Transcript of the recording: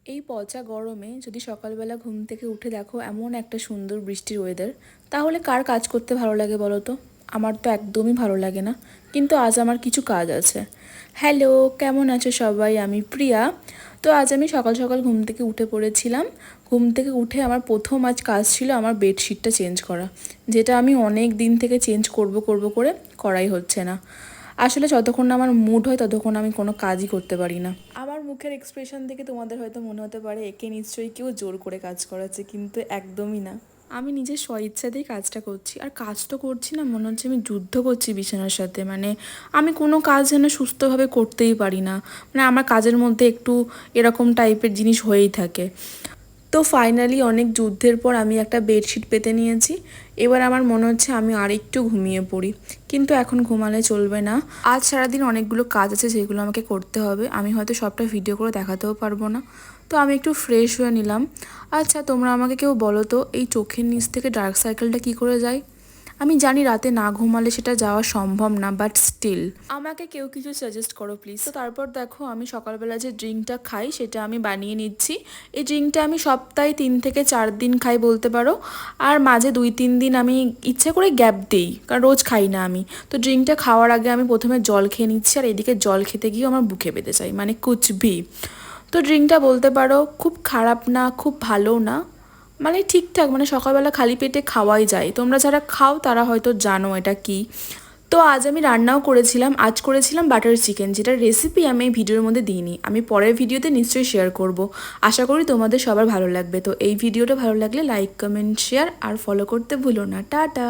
এই পচা গরমে যদি সকালবেলা ঘুম থেকে উঠে দেখো এমন একটা সুন্দর বৃষ্টির ওয়েদার, তাহলে কার কাজ করতে ভালো লাগে বলো তো? আমার তো একদমই ভালো লাগে না, কিন্তু আজ আমার কিছু কাজ আছে। হ্যালো, কেমন আছো সবাই? আমি প্রিয়া। তো আজ আমি সকাল সকাল ঘুম থেকে উঠে পড়েছিলাম। ঘুম থেকে উঠে আমার প্রথম আজ কাজ ছিল আমার বেডশিটটা চেঞ্জ করা, যেটা আমি অনেক দিন থেকে চেঞ্জ করব করে করাই হচ্ছে না। আসলে যতক্ষণ না আমার মুড হয় ততক্ষণ আমি কোনো কাজই করতে পারি না। আমার মুখের এক্সপ্রেশন দেখে তোমাদের হয়তো মনে হতে পারে একে নিশ্চয়ই কেউ জোর করে কাজ করাচ্ছে, কিন্তু একদমই না। আমি নিজের স্বইচ্ছাতেই কাজটা করছি, আর কাজ তো করছি না, মনে হচ্ছে আমি যুদ্ধ করছি বিছানার সাথে। মানে আমি কোনো কাজ যেন সুস্থভাবে করতেই পারি না। মানে আমার কাজের মধ্যে একটু এরকম টাইপের জিনিস হয়েই থাকে। তো ফাইনালি অনেক যুদ্ধের পর আমি একটা বেডশিট পেতে নিয়েছি। এবার আমার মনে হচ্ছে আমি আর একটু ঘুমিয়ে পড়ি, কিন্তু এখন ঘুমালে চলবে না। আজ সারাদিন অনেকগুলো কাজ আছে যেগুলো আমাকে করতে হবে। আমি হয়তো সবটা ভিডিও করে দেখাতেও পারবো না। তো আমি একটু ফ্রেশ হয়ে নিলাম। আচ্ছা, তোমরা আমাকে কেউ বলো তো, এই চোখের নিচ থেকে ডার্ক সার্কেলটা কী করে যায়? আমি জানি রাতে না ঘুমালে সেটা যাওয়া সম্ভব না, বাট স্টিল আমাকে কেউ কিছু সাজেস্ট করো প্লিজ। তো তারপর দেখো, আমি সকালবেলা যে ড্রিঙ্কটা খাই সেটা আমি বানিয়ে নিচ্ছি। এই ড্রিঙ্কটা আমি সপ্তাহে 3 থেকে 4 দিন খাই বলতে পারো। আর মাঝে 2-3 দিন আমি ইচ্ছে করে গ্যাপ দিই, কারণ রোজ খাই না আমি। তো ড্রিঙ্কটা খাওয়ার আগে আমি প্রথমে জল খেয়ে নিচ্ছি, আর এদিকে জল খেতে গিয়েও আমার বুকে বেঁধে যায়, মানে কুচবি। তো ড্রিঙ্কটা বলতে পারো খুব খারাপ না, খুব ভালো না, মানে ঠিকঠাক, মানে সকালবেলা খালি পেটে খাওয়াই যায়। তোমরা যারা খাও তারা হয়তো জানো এটা কি। তো আজ আমি রান্নাও করেছিলাম। আজ করেছিলাম বাটার চিকেন, যেটার রেসিপি আমি এই ভিডিওর মধ্যে দিইনি, আমি পরের ভিডিওতে নিশ্চয়ই শেয়ার করব। আশা করি তোমাদের সবার ভালো লাগবে। তো এই ভিডিওটা ভালো লাগলে লাইক, কমেন্ট, শেয়ার আর ফলো করতে ভুলো না। টাটা।